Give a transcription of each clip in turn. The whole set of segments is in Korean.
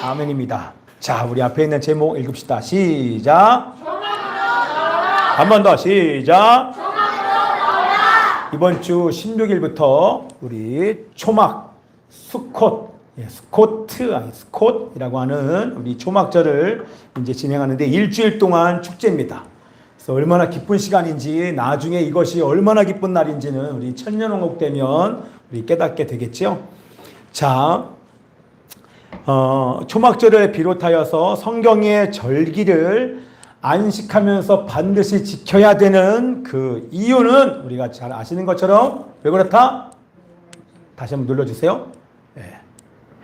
아멘입니다. 자, 우리 앞에 있는 제목 읽읍시다. 시작. 한 번 더 시작. 이번 주 16일부터 우리 초막 수콧, 스콧이라고 하는 우리 초막절을 이제 진행하는데 일주일 동안 축제입니다. 그래서 얼마나 기쁜 시간인지, 나중에 이것이 얼마나 기쁜 날인지는 우리 천년왕국 되면 우리 깨닫게 되겠죠. 자, 초막절을 비롯하여서 성경의 절기를 안식하면서 반드시 지켜야 되는 그 이유는 우리가 잘 아시는 것처럼 왜 그렇다? 다시 한번 눌러주세요. 네.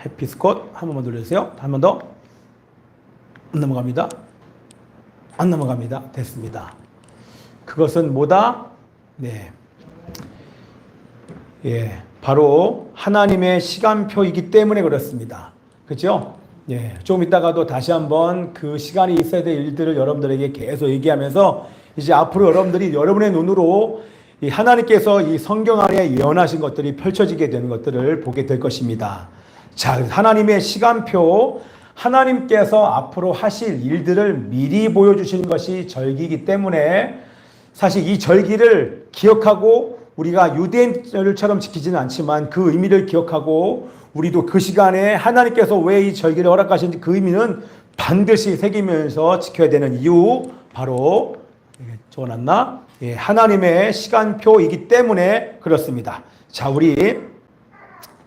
해피 스콧 한 번만 눌러주세요. 한 번 더. 안 넘어갑니다. 안 넘어갑니다. 됐습니다. 그것은 뭐다? 네. 예. 바로 하나님의 시간표이기 때문에 그렇습니다. 그렇죠? 예. 좀 이따가도 다시 한번 그 시간이 있어야 될 일들을 여러분들에게 계속 얘기하면서 이제 앞으로 여러분들이 여러분의 눈으로 이 하나님께서 이 성경 안에 예언하신 것들이 펼쳐지게 되는 것들을 보게 될 것입니다. 자, 하나님의 시간표, 하나님께서 앞으로 하실 일들을 미리 보여주시는 것이 절기이기 때문에 사실 이 절기를 기억하고 우리가 유대인들처럼 지키지는 않지만 그 의미를 기억하고 우리도 그 시간에 하나님께서 왜 이 절기를 허락하시는지 그 의미는 반드시 새기면서 지켜야 되는 이유, 바로 적어놨나? 예, 하나님의 시간표이기 때문에 그렇습니다. 자, 우리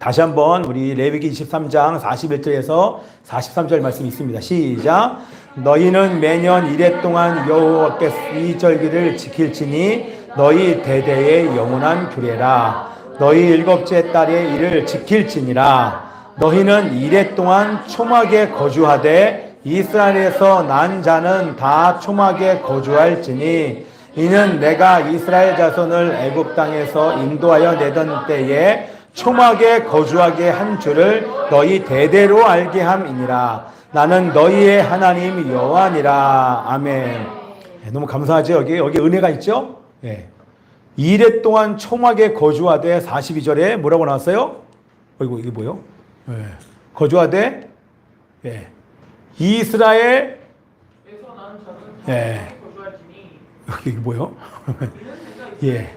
다시 한번 우리 레위기 23장 41절에서 43절 말씀이 있습니다. 시작. 너희는 매년 이래 동안 여호와께서 이 절기를 지킬지니 너희 대대의 영원한 규례라. 너희 일곱째 달에 이를 지킬지니라. 너희는 이래 동안 초막에 거주하되 이스라엘에서 난 자는 다 초막에 거주할지니 이는 내가 이스라엘 자손을 애굽 땅에서 인도하여 내던 때에 초막에 거주하게 한 줄을 너희 대대로 알게 함이니라. 나는 너희의 하나님 여호와니라. 아멘. 너무 감사하죠. 여기 은혜가 있죠. 예. 이래 동안 초막에 거주하되 42절에 뭐라고 나왔어요? 어이구, 이게 뭐요? 예. 거주하되, 예. 이스라엘, 예. 이게 뭐요? 예.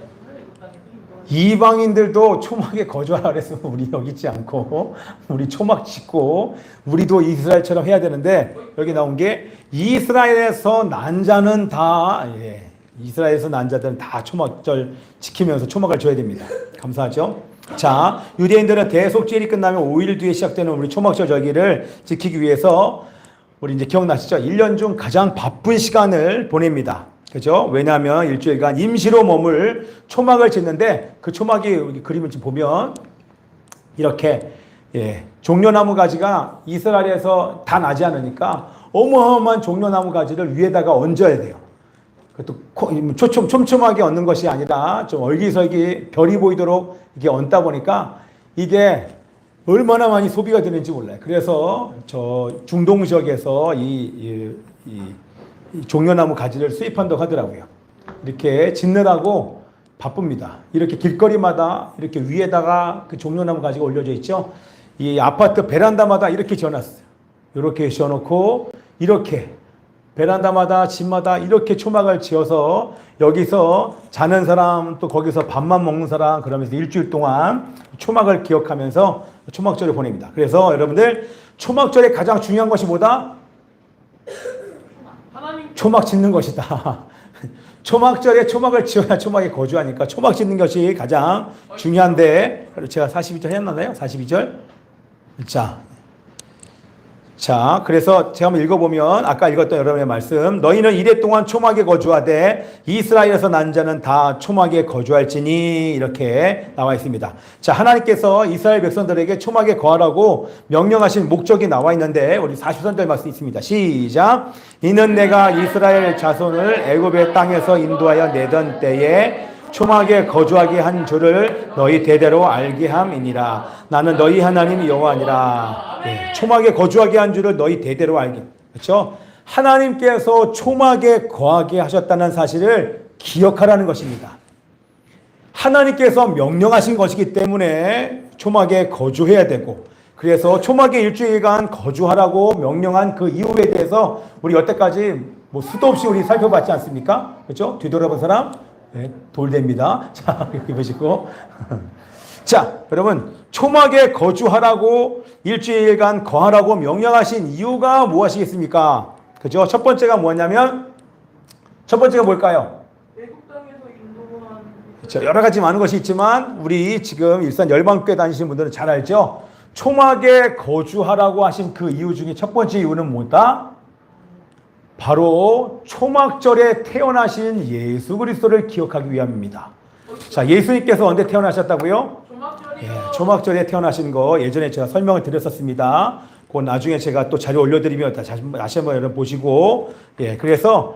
이방인들도 초막에 거주하라 그랬으면 우리 여기 있지 않고 우리 초막 짓고 우리도 이스라엘처럼 해야 되는데 여기 나온 게 이스라엘에서 난 자는 다, 예. 이스라엘에서 난 자들은 다 초막절 지키면서 초막을 줘야 됩니다. 감사하죠? 자, 유대인들은 대속죄일이 끝나면 5일 뒤에 시작되는 우리 초막절 절기를 지키기 위해서 우리 이제 기억나시죠? 1년 중 가장 바쁜 시간을 보냅니다. 그죠? 왜냐하면 일주일간 임시로 머물 초막을 짓는데 그 초막이 여기 그림을 좀 보면 이렇게, 예, 종려나무 가지가 이스라엘에서 다 나지 않으니까 어마어마한 종려나무 가지를 위에다가 얹어야 돼요. 그것도 촘촘하게 얹는 것이 아니라 좀 얼기설기 별이 보이도록 이게 얹다 보니까 이게 얼마나 많이 소비가 되는지 몰라요. 그래서 저 중동 지역에서 이 종려나무 가지를 수입한다고 하더라고요. 이렇게 짓느라고 바쁩니다. 이렇게 길거리마다 이렇게 위에다가 그 종려나무 가지가 올려져 있죠. 이 아파트 베란다마다 이렇게 지어놨어요. 이렇게 지어놓고 이렇게 베란다마다 집마다 이렇게 초막을 지어서 여기서 자는 사람 또 거기서 밥만 먹는 사람 그러면서 일주일 동안 초막을 기억하면서 초막절을 보냅니다. 그래서 여러분들 초막절에 가장 중요한 것이 뭐다? 초막 짓는 것이다. 초막절에 초막을 지어야 초막에 거주하니까 초막 짓는 것이 가장 중요한데 제가 42절 했나요? 42절? 자, 그래서 제가 한번 읽어보면 아까 읽었던 여러분의 말씀, 너희는 이래 동안 초막에 거주하되 이스라엘에서 난 자는 다 초막에 거주할지니 이렇게 나와 있습니다. 자, 하나님께서 이스라엘 백성들에게 초막에 거하라고 명령하신 목적이 나와 있는데 우리 43절 말씀 있습니다. 시작. 이는 내가 이스라엘 자손을 애굽의 땅에서 인도하여 내던 때에 초막에 거주하게 한 줄을 너희 대대로 알게 함이니라. 나는 너희 하나님 여호와니라. 네, 초막에 거주하게 한 줄을 너희 대대로 알게. 그렇죠? 하나님께서 초막에 거하게 하셨다는 사실을 기억하라는 것입니다. 하나님께서 명령하신 것이기 때문에 초막에 거주해야 되고 그래서 초막에 일주일간 거주하라고 명령한 그 이유에 대해서 우리 여태까지 뭐 수도 없이 우리 살펴봤지 않습니까? 그렇죠? 뒤돌아본 사람 네, 돌됩니다. 자, 여기 보시고 자, 여러분 초막에 거주하라고 일주일간 거하라고 명령하신 이유가 무엇이겠습니까? 그죠? 첫 번째가 뭐냐면 첫 번째가 뭘까요? 외국 땅에서 인도한 그렇죠. 여러 가지 많은 것이 있지만 우리 지금 일산 열방교회 다니시는 분들은 잘 알죠? 초막에 거주하라고 하신 그 이유 중에 첫 번째 이유는 뭐다? 바로 초막절에 태어나신 예수 그리스도를 기억하기 위함입니다. 자, 예수님께서 언제 태어나셨다고요? 조막절이요. 예, 초막절에 태어나신 거 예전에 제가 설명을 드렸었습니다. 그건 나중에 제가 또 자료 올려드리면 다시 한번 여러분 보시고, 예, 그래서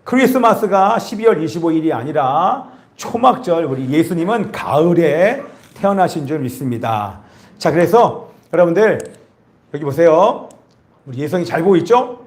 크리스마스가 12월 25일이 아니라 초막절, 우리 예수님은 가을에 태어나신 줄 믿습니다. 자, 그래서 여러분들 여기 보세요. 우리 예성이 잘 보이죠?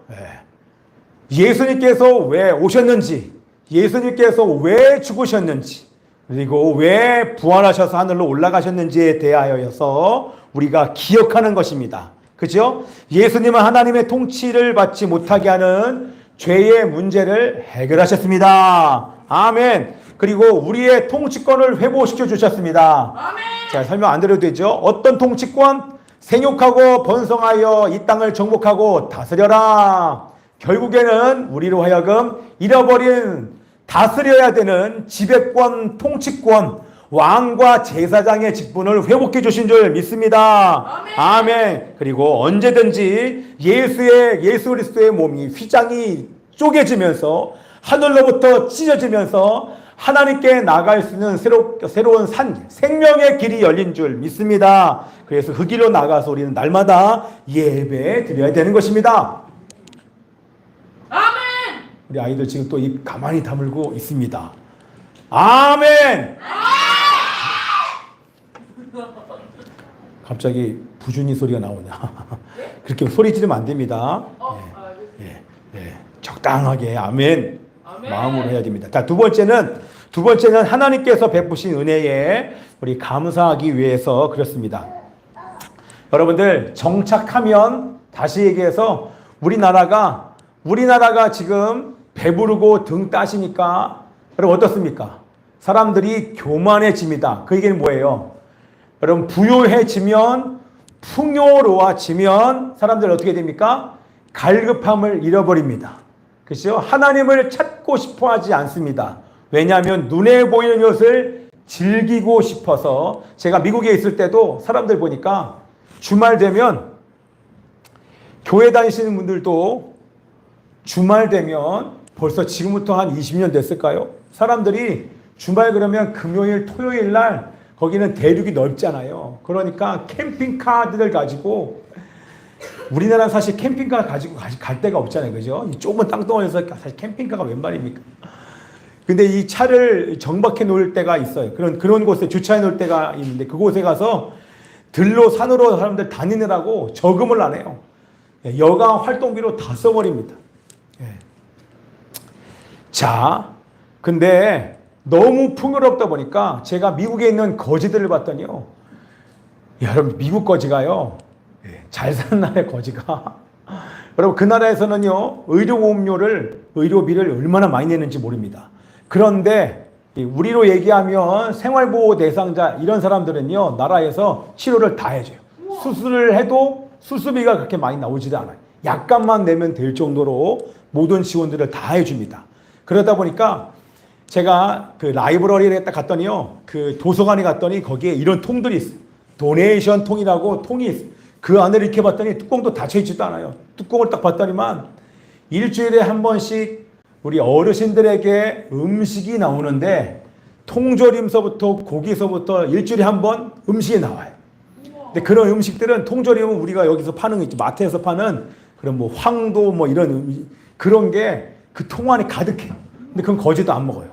예수님께서 왜 오셨는지, 예수님께서 왜 죽으셨는지, 그리고 왜 부활하셔서 하늘로 올라가셨는지에 대하여서 우리가 기억하는 것입니다. 그죠? 예수님은 하나님의 통치를 받지 못하게 하는 죄의 문제를 해결하셨습니다. 아멘. 그리고 우리의 통치권을 회복시켜 주셨습니다. 아멘. 자, 설명 안 드려도 되죠? 어떤 통치권? 생육하고 번성하여 이 땅을 정복하고 다스려라. 결국에는 우리로 하여금 잃어버린 다스려야 되는 지배권, 통치권, 왕과 제사장의 직분을 회복해 주신 줄 믿습니다. 아멘. 아멘. 그리고 언제든지 예수 그리스도의 몸이 휘장이 쪼개지면서 하늘로부터 찢어지면서 하나님께 나갈 수 있는 새로운 생명의 길이 열린 줄 믿습니다. 그래서 그 길로 나가서 우리는 날마다 예배 드려야 되는 것입니다. 아멘. 우리 아이들 지금 또 입 가만히 다물고 있습니다. 아멘! 갑자기 부준이 소리가 나오냐. 그렇게 소리 지르면 안 됩니다. 적당하게 아멘. 아멘. 마음으로 해야 됩니다. 자, 두 번째는 하나님께서 베푸신 은혜에 우리 감사하기 위해서 그렇습니다. 여러분들 정착하면 다시 얘기해서 우리나라가 지금 배부르고 등 따시니까 여러분 어떻습니까? 사람들이 교만해집니다. 그 얘기는 뭐예요? 여러분 부유해지면 풍요로워지면 사람들 어떻게 됩니까? 갈급함을 잃어버립니다. 그렇죠? 하나님을 찾고 싶어 하지 않습니다. 왜냐하면 눈에 보이는 것을 즐기고 싶어서 제가 미국에 있을 때도 사람들 보니까 주말 되면 교회 다니시는 분들도 주말 되면 벌써 지금부터 한 20년 됐을까요? 사람들이 주말 그러면 금요일, 토요일 날 거기는 대륙이 넓잖아요. 그러니까 캠핑카들 가지고 우리나라는 사실 캠핑카 가지고 갈 데가 없잖아요. 그죠? 이 좁은 땅덩어리에서 사실 캠핑카가 웬 말입니까? 근데 이 차를 정박해 놓을 때가 있어요. 그런 곳에 주차해 놓을 때가 있는데 그곳에 가서 들로 산으로 사람들 다니느라고 저금을 안 해요. 여가 활동비로 다 써버립니다. 자, 근데 너무 풍요롭다 보니까 제가 미국에 있는 거지들을 봤더니요. 여러분 미국 거지가요. 잘 사는 나라의 거지가 여러분 그 나라에서는요. 의료비를 얼마나 많이 내는지 모릅니다. 그런데 우리로 얘기하면 생활보호 대상자 이런 사람들은요. 나라에서 치료를 다 해줘요. 수술을 해도 수술비가 그렇게 많이 나오지도 않아요. 약값만 내면 될 정도로 모든 지원들을 다 해줍니다. 그러다 보니까 제가 그 라이브러리에 딱 갔더니요. 그 도서관에 갔더니 거기에 이런 통들이 있어요. 도네이션 통이라고 통이 있어요. 그 안을 이렇게 봤더니 뚜껑도 닫혀있지도 않아요. 뚜껑을 딱 봤더니만 일주일에 한 번씩 우리 어르신들에게 음식이 나오는데 통조림서부터 고기서부터 일주일에 한 번 음식이 나와요. 근데 그런 음식들은 통조림은 우리가 여기서 파는 거 있죠. 마트에서 파는 그런 뭐 황도 뭐 이런 그런 게 그 통 안에 가득해요. 근데 그건 거지도 안 먹어요.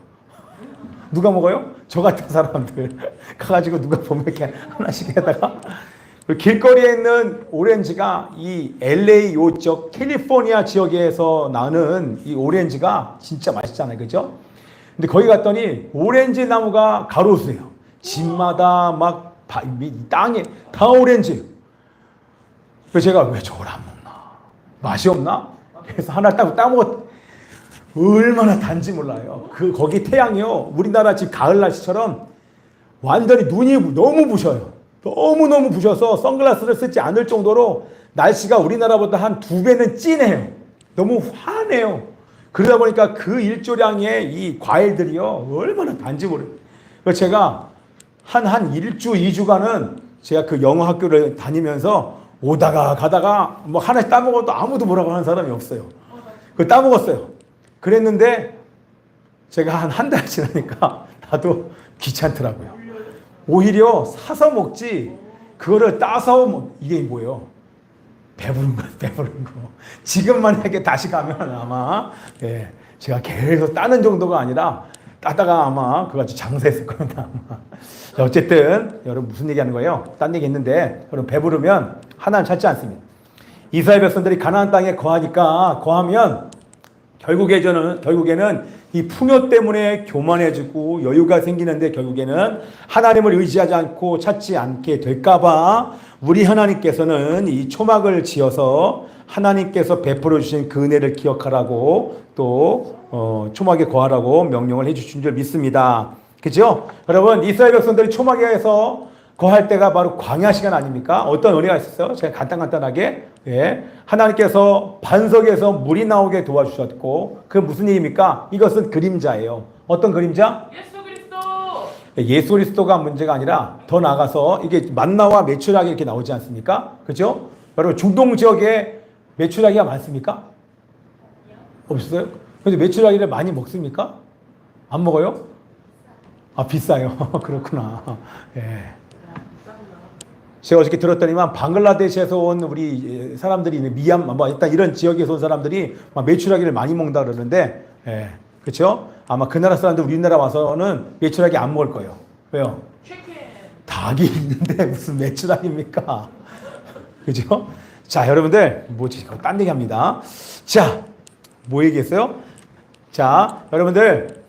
누가 먹어요? 저 같은 사람들 가가지고 누가 보면 이렇게 하나씩 해다가 길거리에 있는 오렌지가 이 LA 요쪽 캘리포니아 지역에서 나는 이 오렌지가 진짜 맛있잖아요. 그죠? 근데 거기 갔더니 오렌지 나무가 가로수예요. 집마다 막 땅에 다 오렌지. 그래서 제가 왜 저걸 안 먹나? 맛이 없나? 그래서 하나 따먹었. 얼마나 단지 몰라요. 거기 태양이요. 우리나라 지금 가을 날씨처럼 완전히 눈이 너무 부셔요. 너무너무 부셔서 선글라스를 쓰지 않을 정도로 날씨가 우리나라보다 한 2배는 진해요. 너무 환해요. 그러다 보니까 그 일조량의 이 과일들이요. 얼마나 단지 모르요. 그래서 제가 한 1주, 2주간은 제가 그 영어 학교를 다니면서 오다가 가다가 뭐 하나씩 따먹어도 아무도 뭐라고 하는 사람이 없어요. 그 따먹었어요. 그랬는데 제가 한 달 지나니까 나도 귀찮더라고요. 오히려 사서 먹지 그거를 따서 이게 뭐예요? 배부른 거, 배부른 거. 지금 만약에 다시 가면 아마 예, 제가 계속 따는 정도가 아니라 따다가 아마 그거 가지고 장사했을 겁니다. 아마. 자, 어쨌든 여러분 무슨 얘기하는 거예요? 딴 얘기 했는데 여러분 배부르면 하나는 찾지 않습니다. 이스라엘 백성들이 가나안 땅에 거하면 결국에는 이 풍요 때문에 교만해지고 여유가 생기는데 결국에는 하나님을 의지하지 않고 찾지 않게 될까봐 우리 하나님께서는 이 초막을 지어서 하나님께서 베풀어 주신 그 은혜를 기억하라고 또 초막에 거하라고 명령을 해주신 줄 믿습니다. 그죠? 여러분 이스라엘 백성들이 초막에서 거할 때가 바로 광야 시간 아닙니까? 어떤 은혜가 있었어요? 제가 간단하게 하나님께서 반석에서 물이 나오게 도와주셨고 그 무슨 얘기입니까? 이것은 그림자예요. 어떤 그림자? 예수 그리스도. 예수 그리스도가 문제가 아니라 더 나아가서 이게 만나와 메추라기 이렇게 나오지 않습니까? 그죠? 여러분 중동 지역에 메추라기가 많습니까? 없어요? 근데 메추라기를 많이 먹습니까? 안 먹어요? 아 비싸요. 그렇구나. 예. 제가 어저께 들었더니만 방글라데시에서 온 우리 사람들이 미얀마 뭐 일단 이런 지역에서 온 사람들이 막 메추라기를 많이 먹는다 그러는데 예, 그렇죠? 아마 그 나라 사람들 우리나라 와서는 메추라기 안 먹을 거예요. 왜요? 치킨. 닭이 있는데 무슨 메추라기입니까? 그죠? 자 여러분들 뭐지? 딴 얘기합니다. 자 뭐 얘기했어요? 자 여러분들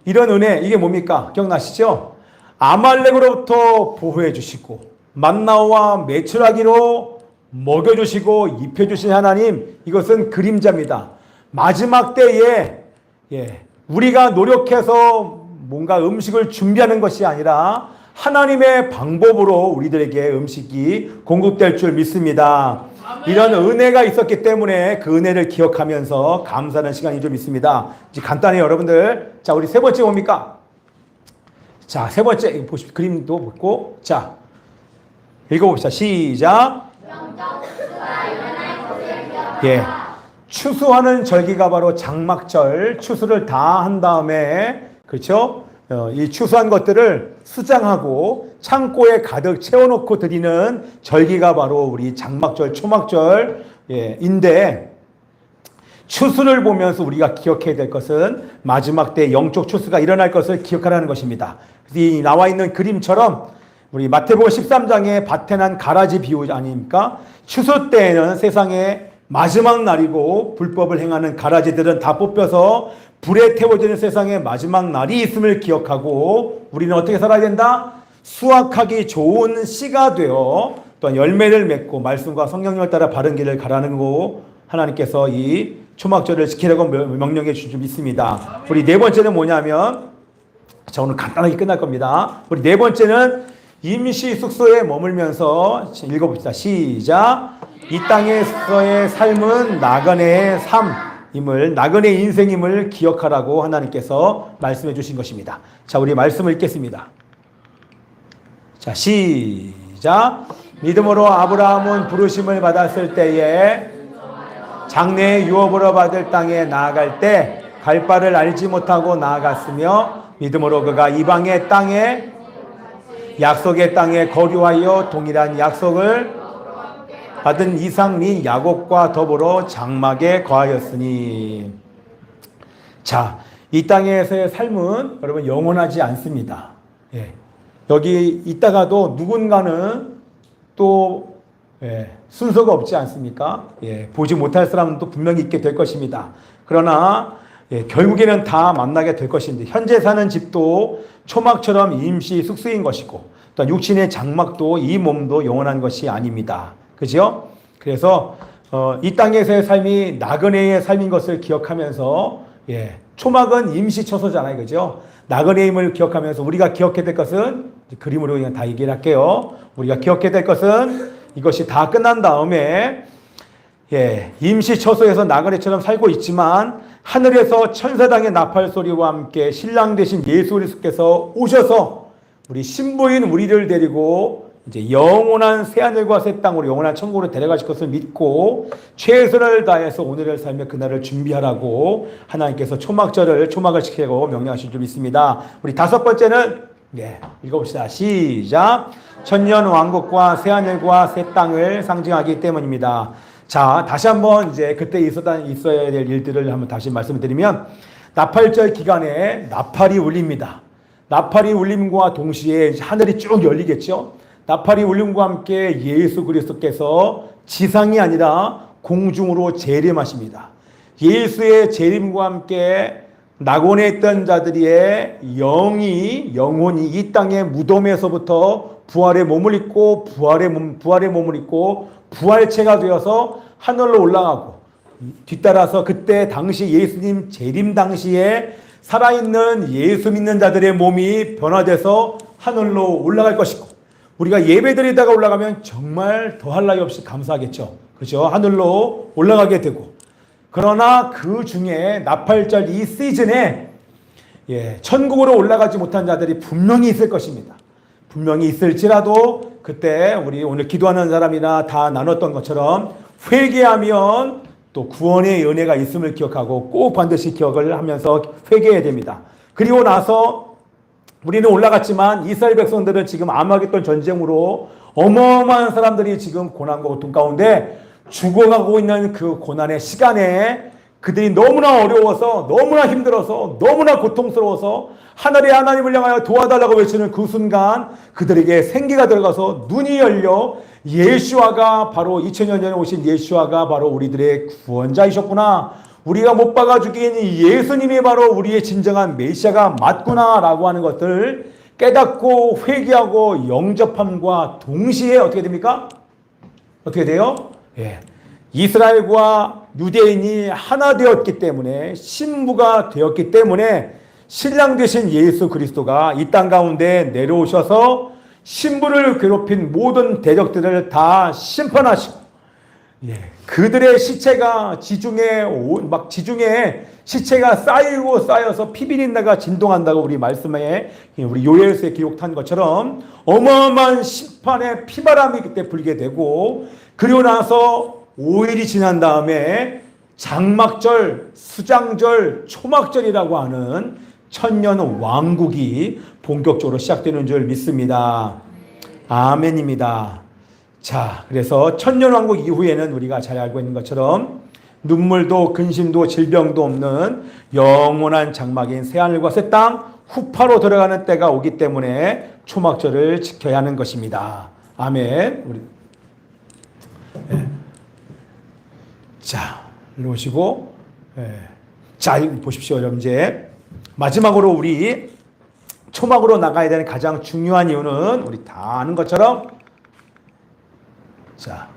이런 은혜 이게 뭡니까? 기억나시죠? 아말렉으로부터 보호해 주시고 만나와 메추라기로 먹여주시고 입혀주신 하나님 이것은 그림자입니다. 마지막 때에 우리가 노력해서 뭔가 음식을 준비하는 것이 아니라 하나님의 방법으로 우리들에게 음식이 공급될 줄 믿습니다. 이런 은혜가 있었기 때문에 그 은혜를 기억하면서 감사하는 시간이 좀 있습니다. 이제 간단히 여러분들 자 우리 세 번째 뭡니까? 자 세 번째 보십시오. 그림도 보고 자 읽어봅시다. 시작. 예. 추수하는 절기가 바로 장막절. 추수를 다 한 다음에, 그렇죠? 이 추수한 것들을 수장하고 창고에 가득 채워놓고 드리는 절기가 바로 우리 장막절, 초막절, 인데, 추수를 보면서 우리가 기억해야 될 것은 마지막 때 영적 추수가 일어날 것을 기억하라는 것입니다. 이 나와 있는 그림처럼 우리 마태복음 13장의 밭에 난 가라지 비유 아닙니까? 추수 때에는 세상의 마지막 날이고 불법을 행하는 가라지들은 다 뽑혀서 불에 태워지는 세상의 마지막 날이 있음을 기억하고 우리는 어떻게 살아야 된다? 수확하기 좋은 씨가 되어 또한 열매를 맺고 말씀과 성령님을 따라 바른 길을 가라는 거 하나님께서 이 초막절을 지키라고 명령해 주신 줄 믿습니다. 우리 네 번째는 뭐냐면 자 오늘 간단하게 끝날 겁니다. 우리 네 번째는 임시 숙소에 머물면서 읽어봅시다. 시작. 이 땅에서의 삶은 나그네의 삶임을 나그네의 인생임을 기억하라고 하나님께서 말씀해 주신 것입니다. 자 우리 말씀을 읽겠습니다. 자 시작. 믿음으로 아브라함은 부르심을 받았을 때에 장래의 유업으로 받을 땅에 나아갈 때 갈 바를 알지 못하고 나아갔으며 믿음으로 그가 이방의 땅에 약속의 땅에 거류하여 동일한 약속을 받은 이삭 및 야곱과 더불어 장막에 거하였으니. 자, 이 땅에서의 삶은 여러분 영원하지 않습니다. 여기 있다가도 누군가는 또 순서가 없지 않습니까? 보지 못할 사람은 또 분명히 있게 될 것입니다. 그러나 결국에는 다 만나게 될 것인데 현재 사는 집도 초막처럼 임시 숙소인 것이고 또 육신의 장막도 이 몸도 영원한 것이 아닙니다. 그죠? 그래서 이 땅에서의 삶이 나그네의 삶인 것을 기억하면서 초막은 임시처소잖아요. 그죠? 나그네의 힘을 기억하면서 우리가 기억해야 될 것은 그림으로 그냥 다 얘기를 할게요. 우리가 기억해야 될 것은 이것이 다 끝난 다음에 임시처소에서 나그네처럼 살고 있지만 하늘에서 천사당의 나팔 소리와 함께 신랑 되신 예수 그리스도께서 오셔서 우리 신부인 우리를 데리고 이제 영원한 새하늘과 새 땅으로 영원한 천국으로 데려가실 것을 믿고 최선을 다해서 오늘의 삶의 그날을 준비하라고 하나님께서 초막을 지키고 명령하실 줄 믿습니다. 우리 다섯 번째는 읽어봅시다. 시작. 천년 왕국과 새하늘과 새 땅을 상징하기 때문입니다. 자, 다시 한번 이제 그때 있어야 될 일들을 한번 다시 말씀을 드리면 나팔절 기간에 나팔이 울립니다. 나팔이 울림과 동시에 하늘이 쭉 열리겠죠. 나팔이 울림과 함께 예수 그리스도께서 지상이 아니라 공중으로 재림하십니다. 예수의 재림과 함께 낙원에 있던 자들의 영혼이 이 땅의 무덤에서부터 부활의 몸을 입고 부활의 몸을 입고 부활체가 되어서 하늘로 올라가고 뒤따라서 그때 당시 예수님 재림 당시에 살아있는 예수 믿는 자들의 몸이 변화돼서 하늘로 올라갈 것이고 우리가 예배드리다가 올라가면 정말 더할 나위 없이 감사하겠죠. 그죠? 하늘로 올라가게 되고 그러나 그 중에 나팔절 이 시즌에 천국으로 올라가지 못한 자들이 분명히 있을 것입니다. 분명히 있을지라도 그때 우리 오늘 기도하는 사람이나 다 나눴던 것처럼 회개하면 또 구원의 은혜가 있음을 기억하고 꼭 반드시 기억을 하면서 회개해야 됩니다. 그리고 나서 우리는 올라갔지만 이스라엘 백성들은 지금 아마겟돈 전쟁으로 어마어마한 사람들이 지금 고난과 고통 가운데 죽어가고 있는 그 고난의 시간에 그들이 너무나 어려워서 너무나 힘들어서 너무나 고통스러워서 하늘의 하나님을 향하여 도와달라고 외치는 그 순간 그들에게 생기가 들어가서 눈이 열려 예수아가 바로 2000년 전에 오신 예수아가 바로 우리들의 구원자이셨구나. 우리가 못 박아 죽인 예수님이 바로 우리의 진정한 메시아가 맞구나 라고 하는 것을 깨닫고 회개하고 영접함과 동시에 어떻게 됩니까? 어떻게 돼요? 이스라엘과 유대인이 하나 되었기 때문에 신부가 되었기 때문에 신랑 되신 예수 그리스도가 이 땅 가운데 내려오셔서 신부를 괴롭힌 모든 대적들을 다 심판하시고 그들의 시체가 지중해 시체가 쌓여서 피비린내가 진동한다고 우리 말씀에 우리 요엘서에 기록한 것처럼 어마어마한 심판의 피바람이 그때 불게 되고 그리고 나서 5일이 지난 다음에 장막절, 수장절, 초막절이라고 하는 천년 왕국이 본격적으로 시작되는 줄 믿습니다. 아멘입니다. 자, 그래서 천년 왕국 이후에는 우리가 잘 알고 있는 것처럼 눈물도 근심도 질병도 없는 영원한 장막인 새하늘과 새 땅 후파로 들어가는 때가 오기 때문에 초막절을 지켜야 하는 것입니다. 아멘. 자, 일로 오시고 자, 보십시오. 여러분 이제 마지막으로 우리 초막으로 나가야 되는 가장 중요한 이유는 우리 다 아는 것처럼 자,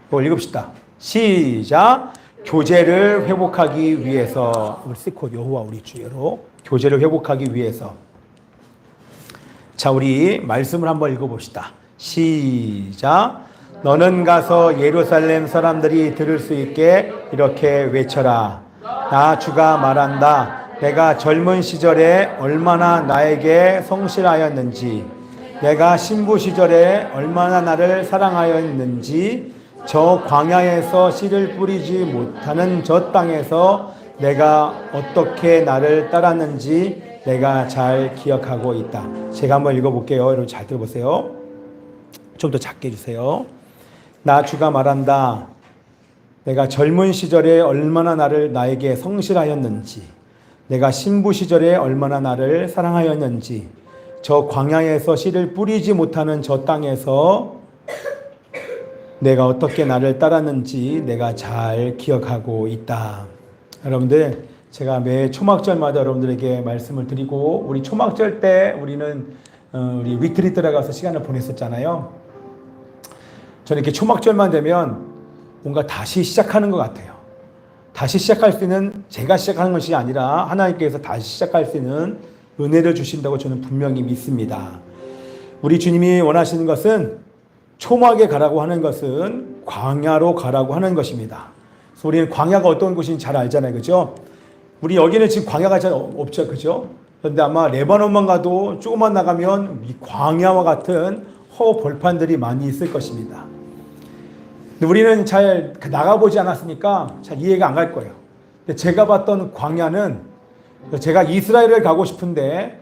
이거 읽읍시다. 시작. 교제를 회복하기 위해서 우리 시콧 여호와 우리 주여로 교제를 회복하기 위해서 자, 우리 말씀을 한번 읽어봅시다. 시작. 너는 가서 예루살렘 사람들이 들을 수 있게 이렇게 외쳐라. 나 주가 말한다. 내가 젊은 시절에 얼마나 나에게 성실하였는지, 내가 신부 시절에 얼마나 나를 사랑하였는지, 저 광야에서 씨를 뿌리지 못하는 저 땅에서 내가 어떻게 나를 따랐는지 내가 잘 기억하고 있다. 제가 한번 읽어볼게요. 여러분 잘 들어보세요. 좀 더 작게 해주세요. 나 주가 말한다. 내가 젊은 시절에 얼마나 나에게 성실하였는지, 내가 신부 시절에 얼마나 나를 사랑하였는지, 저 광야에서 씨를 뿌리지 못하는 저 땅에서 내가 어떻게 나를 따랐는지 내가 잘 기억하고 있다. 여러분들, 제가 매 초막절마다 여러분들에게 말씀을 드리고, 우리 초막절 때 우리는 우리 리트리트에 가서 시간을 보냈었잖아요. 저는 이렇게 초막절만 되면 뭔가 다시 시작하는 것 같아요. 다시 시작할 수 있는, 제가 시작하는 것이 아니라 하나님께서 다시 시작할 수 있는 은혜를 주신다고 저는 분명히 믿습니다. 우리 주님이 원하시는 것은, 초막에 가라고 하는 것은 광야로 가라고 하는 것입니다. 그래서 우리는 광야가 어떤 곳인지 잘 알잖아요. 그죠? 우리 여기는 지금 광야가 잘 없죠. 그죠? 그런데 아마 레바논만 가도 조금만 나가면 이 광야와 같은 벌판들이 많이 있을 것입니다. 근데 우리는 잘 나가보지 않았으니까 잘 이해가 안 갈 거예요. 근데 제가 봤던 광야는, 제가 이스라엘을 가고 싶은데,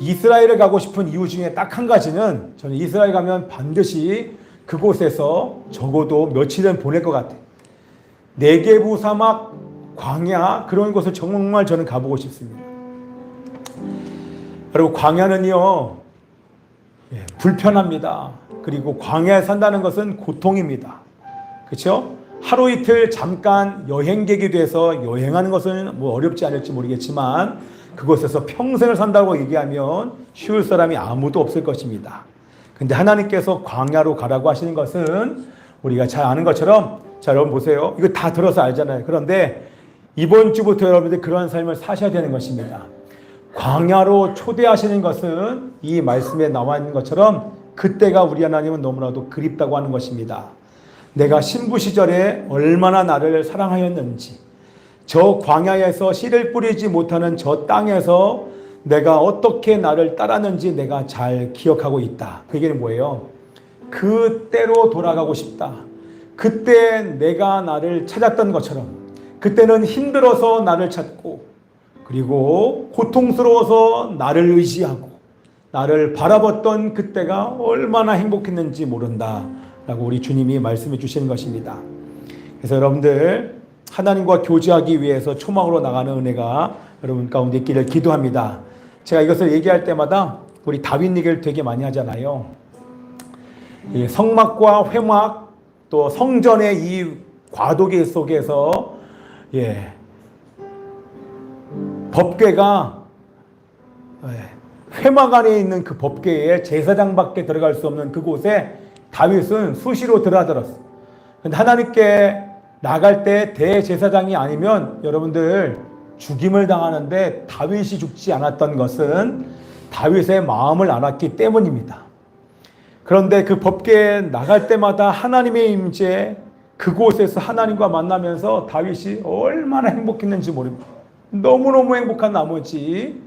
이스라엘을 가고 싶은 이유 중에 딱 한 가지는, 저는 이스라엘 가면 반드시 그곳에서 적어도 며칠은 보낼 것 같아요. 네게부 사막, 광야, 그런 곳을 정말 저는 가보고 싶습니다. 여러분, 광야는요, 불편합니다. 그리고 광야에 산다는 것은 고통입니다. 그렇죠? 하루 이틀 잠깐 여행객이 돼서 여행하는 것은 뭐 어렵지 않을지 모르겠지만, 그곳에서 평생을 산다고 얘기하면 쉬울 사람이 아무도 없을 것입니다. 근데 하나님께서 광야로 가라고 하시는 것은 우리가 잘 아는 것처럼, 자, 여러분 보세요. 이거 다 들어서 알잖아요. 그런데 이번 주부터 여러분들 그런 삶을 사셔야 되는 것입니다. 광야로 초대하시는 것은 이 말씀에 나와 있는 것처럼 그때가 우리 하나님은 너무나도 그립다고 하는 것입니다. 내가 신부 시절에 얼마나 나를 사랑하였는지, 저 광야에서 씨를 뿌리지 못하는 저 땅에서 내가 어떻게 나를 따랐는지 내가 잘 기억하고 있다. 그 얘기는 뭐예요? 그때로 돌아가고 싶다. 그때 내가 나를 찾았던 것처럼, 그때는 힘들어서 나를 찾고, 그리고 고통스러워서 나를 의지하고 나를 바라봤던 그때가 얼마나 행복했는지 모른다 라고 우리 주님이 말씀해 주시는 것입니다. 그래서 여러분들, 하나님과 교제하기 위해서 초막으로 나가는 은혜가 여러분 가운데 있기를 기도합니다. 제가 이것을 얘기할 때마다 우리 다윗 얘기를 되게 많이 하잖아요. 이 성막과 회막, 또 성전의 이 과도기 속에서 법궤가 회막 안에 있는 그 법궤에 제사장밖에 들어갈 수 없는 그곳에 다윗은 수시로 들어들었어. 근데 하나님께 나갈 때 대제사장이 아니면 여러분들 죽임을 당하는데, 다윗이 죽지 않았던 것은 다윗의 마음을 알았기 때문입니다. 그런데 그 법궤에 나갈 때마다 하나님의 임재, 그곳에서 하나님과 만나면서 다윗이 얼마나 행복했는지 모릅니다. 너무너무 행복한 나머지,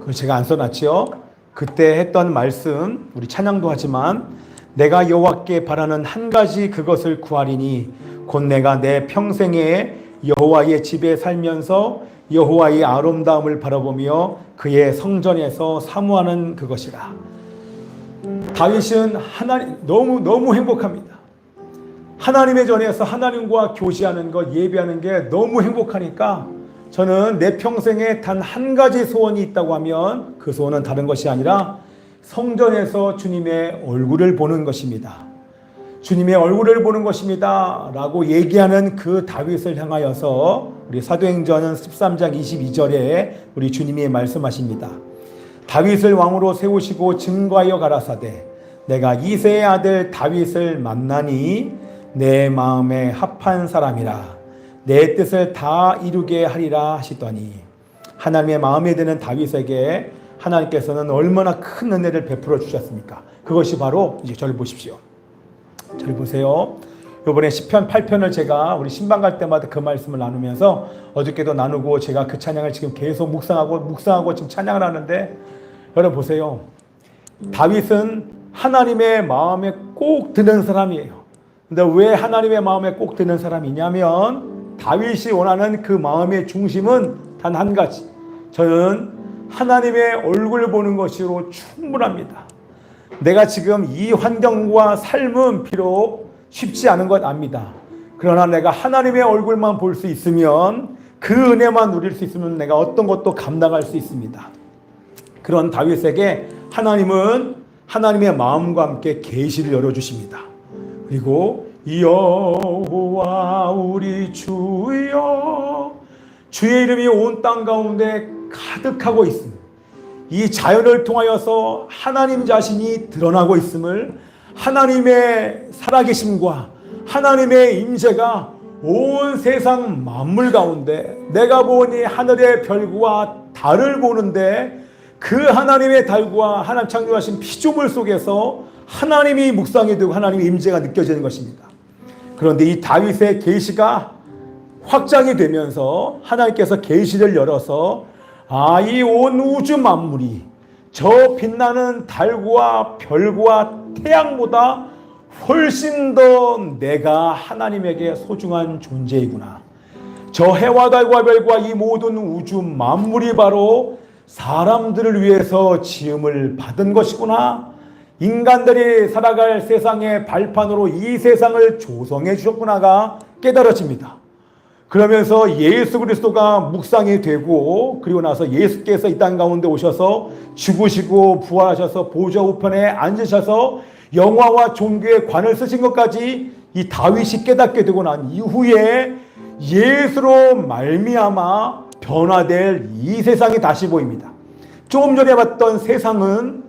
그걸 제가 안 써놨죠. 그때 했던 말씀, 우리 찬양도 하지만, 내가 여호와께 바라는 한 가지 그것을 구하리니 곧 내가 내 평생에 여호와의 집에 살면서 여호와의 아름다움을 바라보며 그의 성전에서 사모하는 그것이라. 다윗은 하나님 너무 행복합니다. 하나님의 전에서 하나님과 교제하는 것, 예배하는 게 너무 행복하니까, 저는 내 평생에 단 한 가지 소원이 있다고 하면 그 소원은 다른 것이 아니라 성전에서 주님의 얼굴을 보는 것입니다. 주님의 얼굴을 보는 것입니다 라고 얘기하는 그 다윗을 향하여서 우리 사도행전 13장 22절에 우리 주님이 말씀하십니다. 다윗을 왕으로 세우시고 증거하여 가라사대 내가 이새의 아들 다윗을 만나니 내 마음에 합한 사람이라 내 뜻을 다 이루게 하리라 하시더니, 하나님의 마음에 드는 다윗에게 하나님께서는 얼마나 큰 은혜를 베풀어 주셨습니까? 그것이 바로, 이제 저를 보십시오. 저를 보세요. 이번에 시편 8편을 제가 우리 신방 갈 때마다 그 말씀을 나누면서 어저께도 나누고, 제가 그 찬양을 지금 계속 묵상하고 지금 찬양을 하는데, 여러분 보세요. 다윗은 하나님의 마음에 꼭 드는 사람이에요. 근데 왜 하나님의 마음에 꼭 드는 사람이냐면, 다윗이 원하는 그 마음의 중심은 단 한 가지. 저는 하나님의 얼굴을 보는 것으로 충분합니다. 내가 지금 이 환경과 삶은 비록 쉽지 않은 것 압니다. 그러나 내가 하나님의 얼굴만 볼 수 있으면, 그 은혜만 누릴 수 있으면 내가 어떤 것도 감당할 수 있습니다. 그런 다윗에게 하나님은 하나님의 마음과 함께 계시를 열어주십니다. 그리고 여호와 우리 주여, 주의 이름이 온 땅 가운데 가득하고 있음을, 이 자연을 통하여서 하나님 자신이 드러나고 있음을, 하나님의 살아계심과 하나님의 임재가 온 세상 만물 가운데, 내가 보니 하늘의 별과 달을 보는데 그 하나님의 달과 하나님 창조하신 피조물 속에서 하나님이 묵상이 되고 하나님의 임재가 느껴지는 것입니다. 그런데 이 다윗의 계시가 확장이 되면서 하나님께서 계시를 열어서 이 온 우주 만물이 저 빛나는 달과 별과 태양보다 훨씬 더 내가 하나님에게 소중한 존재이구나. 저 해와 달과 별과 이 모든 우주 만물이 바로 사람들을 위해서 지음을 받은 것이구나. 인간들이 살아갈 세상의 발판으로 이 세상을 조성해 주셨구나가 깨달아집니다. 그러면서 예수 그리스도가 묵상이 되고, 그리고 나서 예수께서 이 땅 가운데 오셔서 죽으시고 부활하셔서 보좌 우편에 앉으셔서 영화와 종교의 관을 쓰신 것까지 이 다윗이 깨닫게 되고 난 이후에 예수로 말미암아 변화될 이 세상이 다시 보입니다. 조금 전에 봤던 세상은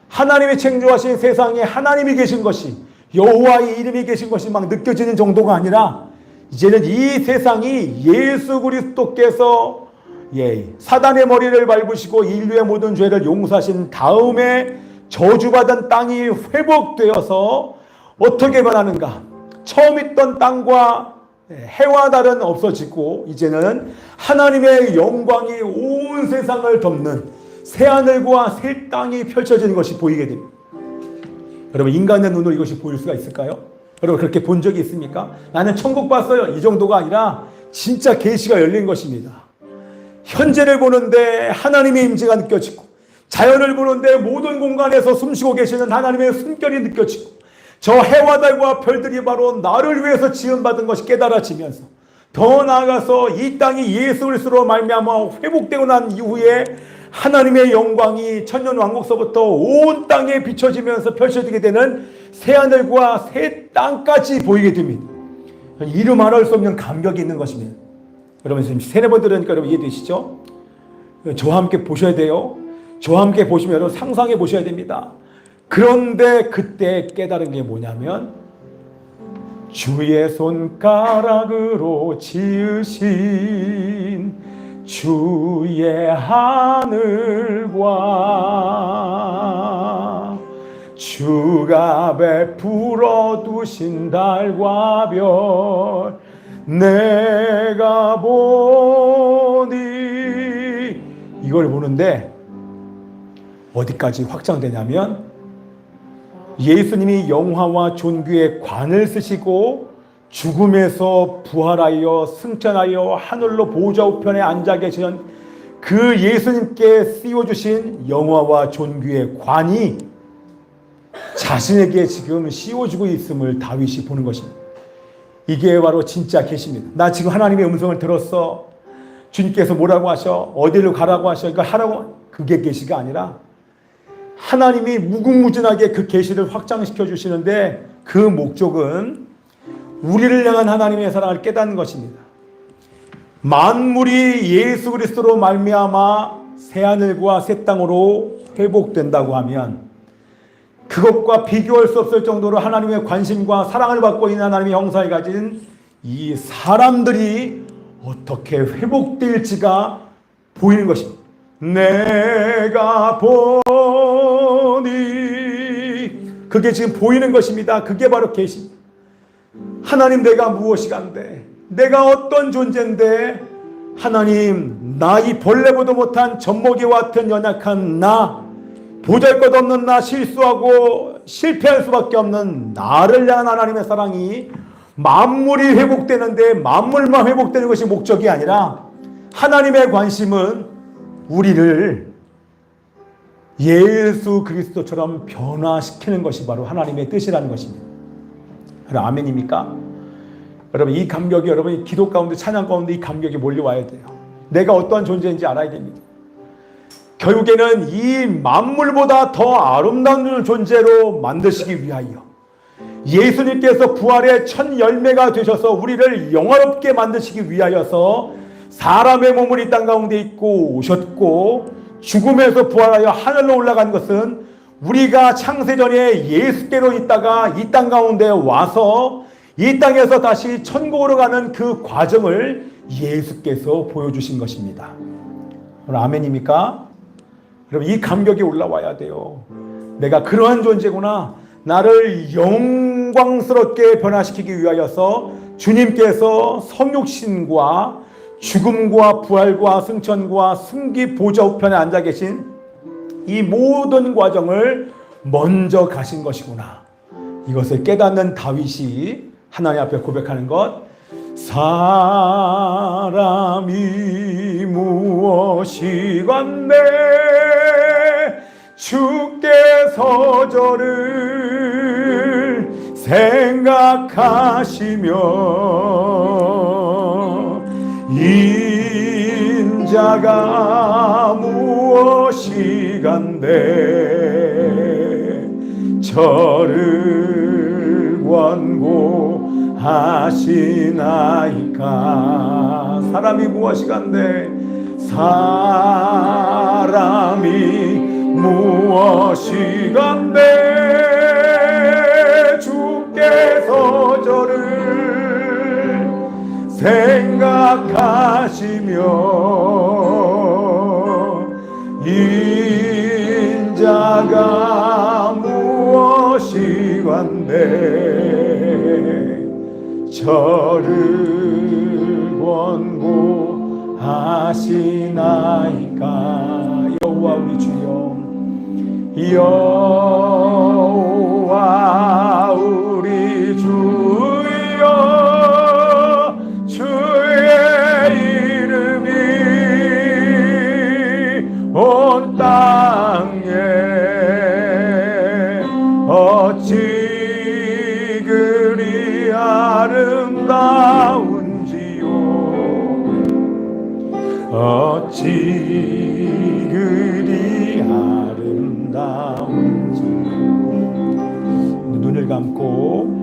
하나님이 창조하신 세상에 하나님이 계신 것이, 여호와의 이름이 계신 것이 막 느껴지는 정도가 아니라 이제는 이 세상이 예수 그리스도께서 사단의 머리를 밟으시고 인류의 모든 죄를 용서하신 다음에 저주받은 땅이 회복되어서 어떻게 변하는가? 처음 있던 땅과 해와 달은 없어지고 이제는 하나님의 영광이 온 세상을 덮는 새하늘과 새 땅이 펼쳐지는 것이 보이게 됩니다. 여러분, 인간의 눈으로 이것이 보일 수가 있을까요? 여러분, 그렇게 본 적이 있습니까? 나는 천국 봤어요, 이 정도가 아니라 진짜 계시가 열린 것입니다. 현재를 보는데 하나님의 임재가 느껴지고, 자연을 보는데 모든 공간에서 숨쉬고 계시는 하나님의 숨결이 느껴지고, 저 해와 달과 별들이 바로 나를 위해서 지음받은 것이 깨달아지면서, 더 나아가서 이 땅이 예수 그리스도로 말미암아 회복되고 난 이후에 하나님의 영광이 천년왕국서부터 온 땅에 비춰지면서 펼쳐지게 되는 새하늘과 새 땅까지 보이게 됩니다. 이루 말할 수 없는 감격이 있는 것입니다. 여러분, 지금 세네 번 들으니까 여러분 이해되시죠? 저와 함께 보셔야 돼요. 저와 함께 보시면 여러분 상상해 보셔야 됩니다. 그런데 그때 깨달은 게 뭐냐면, 주의 손가락으로 지으신 주의 하늘과 주가 베풀어 두신 달과 별 내가 보니, 이걸 보는데 어디까지 확장되냐면, 예수님이 영화와 존귀의 관을 쓰시고 죽음에서 부활하여 승천하여 하늘로 보좌 우편에 앉아 계시는 그 예수님께 씌워주신 영화와 존귀의 관이 자신에게 지금 씌워주고 있음을 다윗이 보는 것입니다. 이게 바로 진짜 계시입니다. 나 지금 하나님의 음성을 들었어. 주님께서 뭐라고 하셔? 어디로 가라고 하셔? 이거 하라고. 그게 계시가 아니라 하나님이 무궁무진하게 그 계시를 확장시켜 주시는데, 그 목적은 우리를 향한 하나님의 사랑을 깨닫는 것입니다. 만물이 예수 그리스도로 말미암아 새하늘과 새 땅으로 회복된다고 하면, 그것과 비교할 수 없을 정도로 하나님의 관심과 사랑을 받고 있는 하나님의 형상을 가진 이 사람들이 어떻게 회복될지가 보이는 것입니다. 내가 보니, 그게 지금 보이는 것입니다. 그게 바로 계시입니다. 하나님, 내가 무엇이간데, 내가 어떤 존재인데, 하나님, 나 이 벌레보다 못한 젖먹이와 같은 연약한 나, 보잘것없는 나, 실수하고 실패할 수밖에 없는 나를 향한 하나님의 사랑이 만물이 회복되는데, 만물만 회복되는 것이 목적이 아니라 하나님의 관심은 우리를 예수 그리스도처럼 변화시키는 것이 바로 하나님의 뜻이라는 것입니다. 여러분, 아멘입니까? 여러분, 이 감격이, 여러분이 기도 가운데, 찬양 가운데 이 감격이 몰려와야 돼요. 내가 어떠한 존재인지 알아야 됩니다. 결국에는 이 만물보다 더 아름다운 존재로 만드시기 위하여 예수님께서 부활의 첫 열매가 되셔서 우리를 영화롭게 만드시기 위하여서 사람의 몸을 이 땅 가운데 입고 오셨고 죽음에서 부활하여 하늘로 올라간 것은 우리가 창세전에 예수께로 있다가 이 땅 가운데 와서 이 땅에서 다시 천국으로 가는 그 과정을 예수께서 보여주신 것입니다. 아멘입니까? 여러분, 이 감격이 올라와야 돼요. 내가 그러한 존재구나. 나를 영광스럽게 변화시키기 위하여서 주님께서 성육신과 죽음과 부활과 승천과 승기 보좌 우편에 앉아 계신 이 모든 과정을 먼저 가신 것이구나. 이것을 깨닫는 다윗이 하나님 앞에 고백하는 것, 사람이 무엇이건대 주께서 저를 생각하시며 인자가 무엇이간데 저를 권고하시나이까. 사람이 무엇이간데 사람이 무엇이간데 주께서 저를 생각하시며 인자가 무엇이간데 저를 권고하시나이까. 여호와 우리 주여, 여호와 우리 주여, 주의 이름이 온 땅에 어찌 그리 아름다운지요, 어찌 그리 아름다운지. 눈을 감고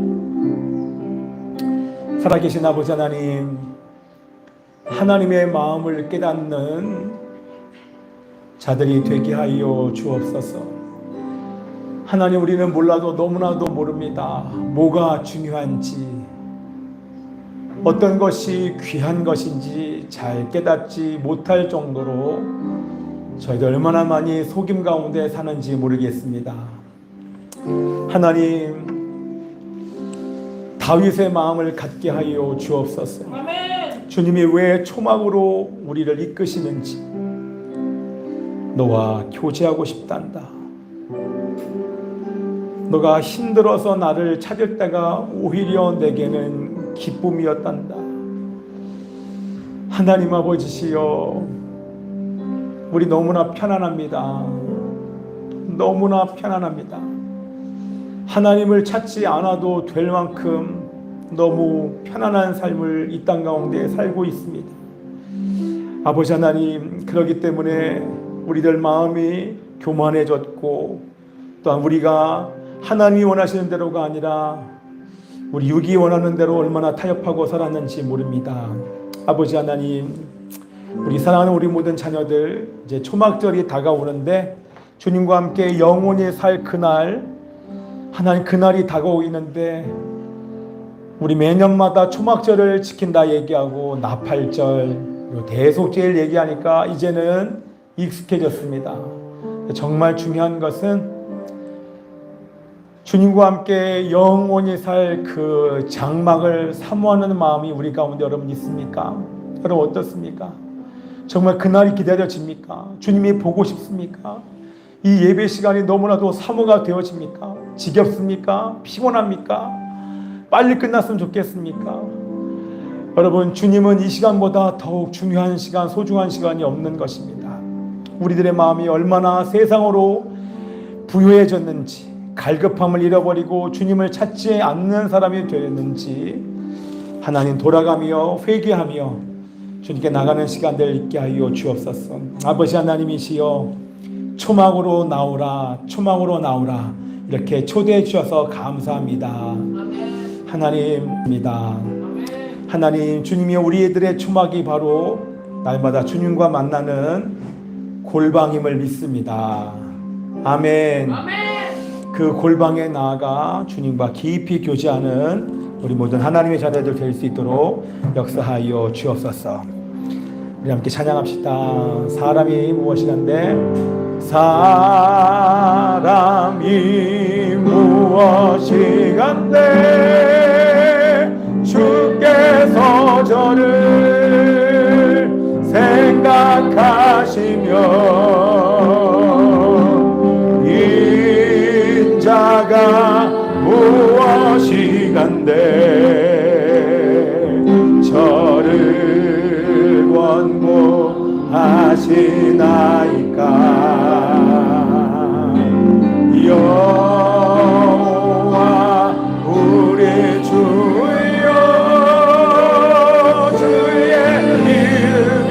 살아계신 아버지 하나님, 하나님의 마음을 깨닫는 자들이 되게 하여 주옵소서. 하나님, 우리는 몰라도 너무나도 모릅니다. 뭐가 중요한지, 어떤 것이 귀한 것인지 잘 깨닫지 못할 정도로 저희들 얼마나 많이 속임 가운데 사는지 모르겠습니다. 하나님, 다윗의 마음을 갖게 하여 주옵소서. 아멘. 주님이 왜 초막으로 우리를 이끄시는지, 너와 교제하고 싶단다. 너가 힘들어서 나를 찾을 때가 오히려 내게는 기쁨이었단다. 하나님 아버지시여, 우리 너무나 편안합니다. 너무나 편안합니다. 하나님을 찾지 않아도 될 만큼 너무 편안한 삶을 이 땅 가운데 살고 있습니다. 아버지 하나님, 그렇기 때문에 우리들 마음이 교만해졌고, 또한 우리가 하나님이 원하시는 대로가 아니라 우리 육이 원하는 대로 얼마나 타협하고 살았는지 모릅니다. 아버지 하나님, 우리 사랑하는 우리 모든 자녀들, 이제 초막절이 다가오는데 주님과 함께 영원히 살 그날, 하나님, 그날이 다가오고 있는데 우리 매년마다 초막절을 지킨다 얘기하고 나팔절, 대속제일 얘기하니까 이제는 익숙해졌습니다. 정말 중요한 것은 주님과 함께 영원히 살 그 장막을 사모하는 마음이 우리 가운데 여러분 있습니까? 여러분 어떻습니까? 정말 그날이 기다려집니까? 주님이 보고 싶습니까? 이 예배 시간이 너무나도 사모가 되어집니까? 지겹습니까? 피곤합니까? 빨리 끝났으면 좋겠습니까? 여러분, 주님은 이 시간보다 더욱 중요한 시간, 소중한 시간이 없는 것입니다. 우리들의 마음이 얼마나 세상으로 부유해졌는지, 갈급함을 잃어버리고 주님을 찾지 않는 사람이 되었는지 하나님 돌아가며 회개하며 주님께 나가는 시간들 있게 하여 주옵소서. 아버지 하나님이시여, 초막으로 나오라, 초막으로 나오라, 이렇게 초대해 주셔서 감사합니다. 아멘. 하나님입니다. 아멘. 하나님, 주님이 우리들의 초막이 바로 날마다 주님과 만나는 골방임을 믿습니다. 아멘. 아멘. 그 골방에 나아가 주님과 깊이 교제하는 우리 모든 하나님의 자녀들 될 수 있도록 역사하여 주옵소서. 우리 함께 찬양합시다. 사람이 무엇이란데? 사람이 무엇이간데 주께서 저를 생각하시며 인자가 무엇이간데 저를 권고하시나이까. 여호와 우리 주여 주의 이름이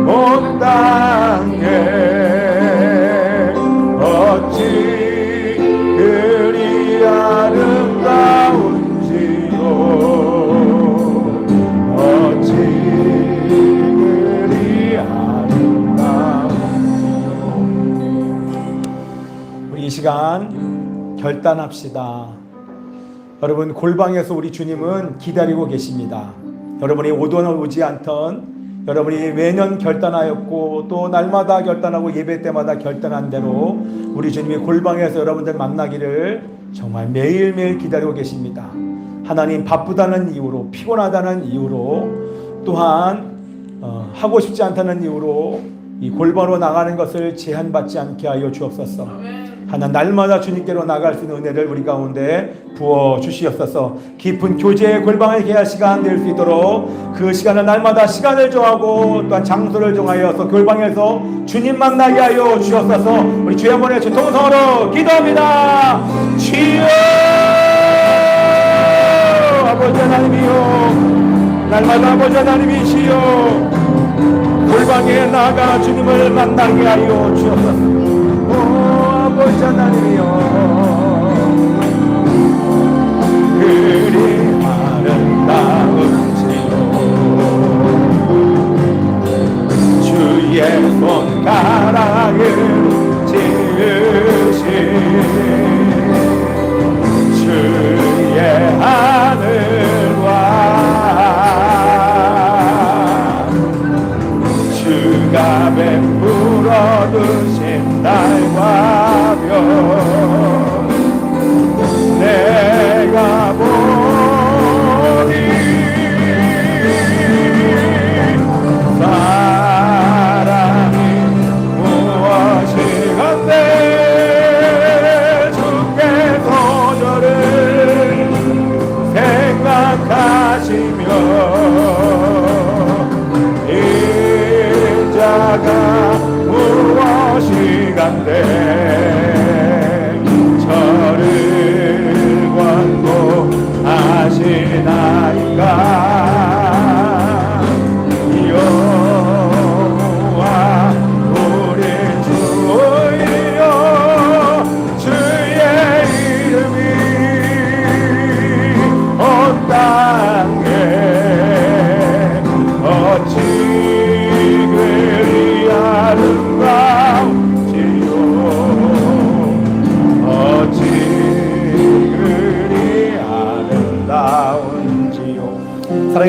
온 땅에 어찌 그리 아름다운지요. 어찌 그리 아름다운지요. 우리 이 시간 결단합시다. 여러분, 골방에서 우리 주님은 기다리고 계십니다. 여러분이 오든 오지 않던, 여러분이 매년 결단하였고 또 날마다 결단하고 예배 때마다 결단한 대로 우리 주님이 골방에서 여러분들 만나기를 정말 매일매일 기다리고 계십니다. 하나님 바쁘다는 이유로, 피곤하다는 이유로, 또한 하고 싶지 않다는 이유로 이 골방으로 나가는 것을 제한받지 않게 하여 주옵소서. 아멘. 하나 날마다 주님께로 나갈 수 있는 은혜를 우리 가운데 부어 주시옵소서. 깊은 교제의 골방을 개할 시간 될 수 있도록 그 시간을 날마다 시간을 정하고 또한 장소를 정하여서 골방에서 주님 만나게 하여 주옵소서. 우리 주여 한번 해주 통성으로 기도합니다. 주여 아버지 하나님이요, 날마다 아버지 하나님이시여 골방에 나가 주님을 만나게 하여 주옵소서. 아버지 하나님이여 그리 아름다운지요. 주의 손가락을 지으신 주의 하늘과 주가 베풀어 두신 달과 별 내가 보니 사랑이 무엇이건데 주께서 저를 생각하시며 인자가 무엇이간데